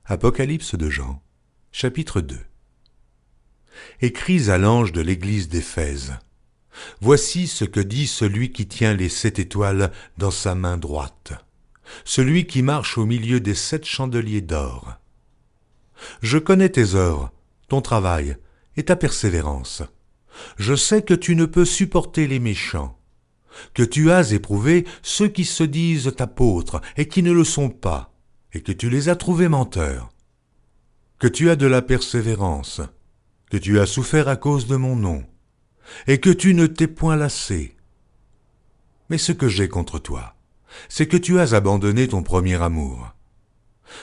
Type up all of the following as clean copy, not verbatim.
Apocalypse de Jean, chapitre 2. Écris à l'ange de l'église d'Éphèse. Voici ce que dit celui qui tient les 7 étoiles dans sa main droite, celui qui marche au milieu des 7 chandeliers d'or. Je connais tes œuvres, ton travail et ta persévérance. Je sais que tu ne peux supporter les méchants, que tu as éprouvé ceux qui se disent apôtres et qui ne le sont pas, et que tu les as trouvés menteurs, que tu as de la persévérance, que tu as souffert à cause de mon nom, et que tu ne t'es point lassé. Mais ce que j'ai contre toi, c'est que tu as abandonné ton premier amour.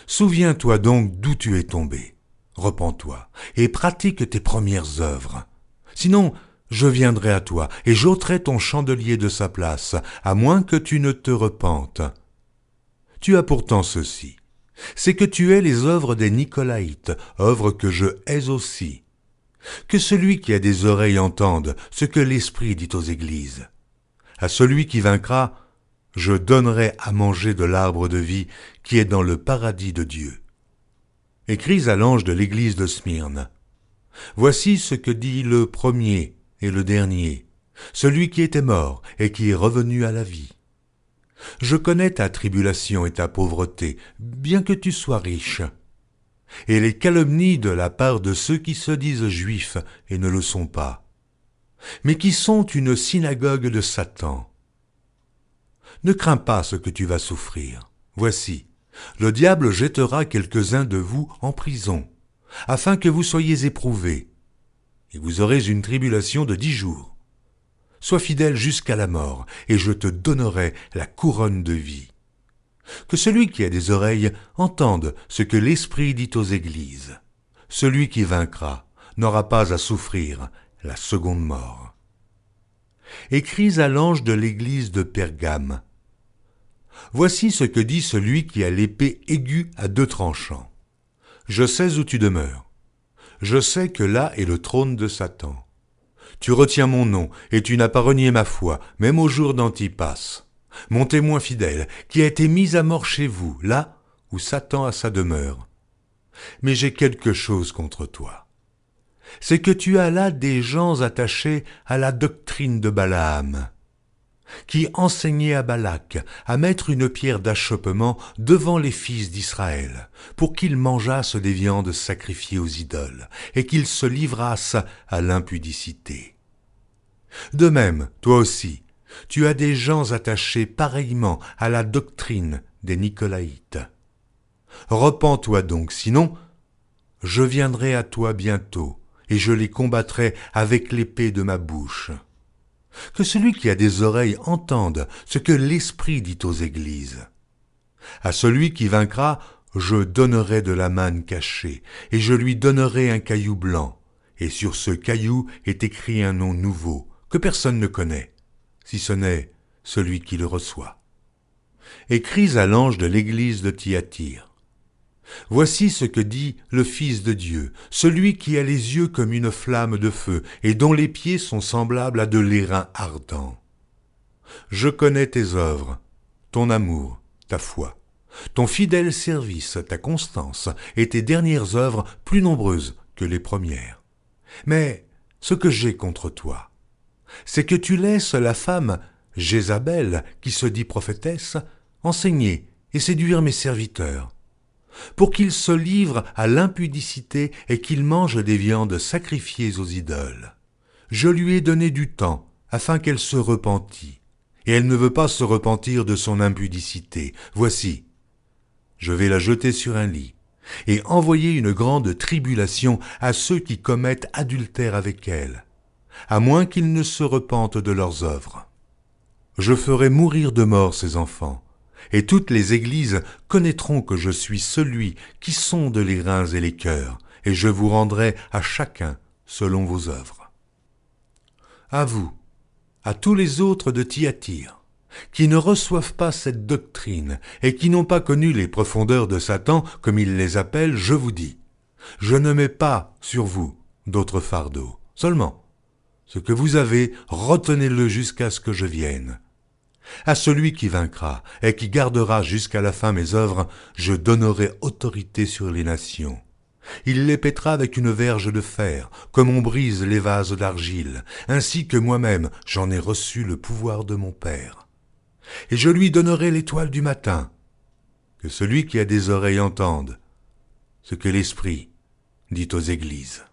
Souviens-toi donc d'où tu es tombé, repens-toi, et pratique tes premières œuvres. Sinon, je viendrai à toi, et j'ôterai ton chandelier de sa place, à moins que tu ne te repentes. Tu as pourtant ceci, c'est que tu hais les œuvres des Nicolaïtes, œuvres que je hais aussi. Que celui qui a des oreilles entende ce que l'Esprit dit aux églises. À celui qui vaincra, je donnerai à manger de l'arbre de vie qui est dans le paradis de Dieu. Écris à l'ange de l'église de Smyrne. Voici ce que dit le premier et le dernier, celui qui était mort et qui est revenu à la vie. Je connais ta tribulation et ta pauvreté, bien que tu sois riche, et les calomnies de la part de ceux qui se disent juifs et ne le sont pas, mais qui sont une synagogue de Satan. Ne crains pas ce que tu vas souffrir. Voici, le diable jettera quelques-uns de vous en prison, afin que vous soyez éprouvés, et vous aurez une tribulation de 10 jours. Sois fidèle jusqu'à la mort, et je te donnerai la couronne de vie. Que celui qui a des oreilles entende ce que l'Esprit dit aux églises. Celui qui vaincra n'aura pas à souffrir la seconde mort. Écris à l'ange de l'église de Pergame. Voici ce que dit celui qui a l'épée aiguë à 2 tranchants. Je sais où tu demeures. Je sais que là est le trône de Satan. Tu retiens mon nom, et tu n'as pas renié ma foi, même au jour d'Antipas, mon témoin fidèle, qui a été mis à mort chez vous, là où Satan a sa demeure. Mais j'ai quelque chose contre toi. C'est que tu as là des gens attachés à la doctrine de Balaam, qui enseignait à Balak à mettre une pierre d'achoppement devant les fils d'Israël, pour qu'ils mangeassent des viandes sacrifiées aux idoles, et qu'ils se livrassent à l'impudicité. De même, toi aussi, tu as des gens attachés pareillement à la doctrine des Nicolaïtes. Repens-toi donc, sinon, je viendrai à toi bientôt, et je les combattrai avec l'épée de ma bouche. Que celui qui a des oreilles entende ce que l'Esprit dit aux églises. À celui qui vaincra, je donnerai de la manne cachée, et je lui donnerai un caillou blanc, et sur ce caillou est écrit un nom nouveau, que personne ne connaît, si ce n'est celui qui le reçoit. Écris à l'ange de l'église de Thyatire. Voici ce que dit le Fils de Dieu, celui qui a les yeux comme une flamme de feu et dont les pieds sont semblables à de l'airain ardent. Je connais tes œuvres, ton amour, ta foi, ton fidèle service, ta constance et tes dernières œuvres plus nombreuses que les premières. Mais ce que j'ai contre toi, c'est que tu laisses la femme Jézabel, qui se dit prophétesse, enseigner et séduire mes serviteurs, pour qu'ils se livrent à l'impudicité et qu'ils mangent des viandes sacrifiées aux idoles. Je lui ai donné du temps, afin qu'elle se repentît, et elle ne veut pas se repentir de son impudicité. Voici, je vais la jeter sur un lit, et envoyer une grande tribulation à ceux qui commettent adultère avec elle, à moins qu'ils ne se repentent de leurs œuvres. Je ferai mourir de mort ces enfants, et toutes les églises connaîtront que je suis celui qui sonde les reins et les cœurs, et je vous rendrai à chacun selon vos œuvres. À vous, à tous les autres de Thyatire, qui ne reçoivent pas cette doctrine et qui n'ont pas connu les profondeurs de Satan, comme il les appelle, je vous dis, je ne mets pas sur vous d'autres fardeaux, seulement ce que vous avez, retenez-le jusqu'à ce que je vienne. À celui qui vaincra et qui gardera jusqu'à la fin mes œuvres, je donnerai autorité sur les nations. Il les pètera avec une verge de fer, comme on brise les vases d'argile, ainsi que moi-même j'en ai reçu le pouvoir de mon Père. Et je lui donnerai l'étoile du matin. Que celui qui a des oreilles entende ce que l'Esprit dit aux églises.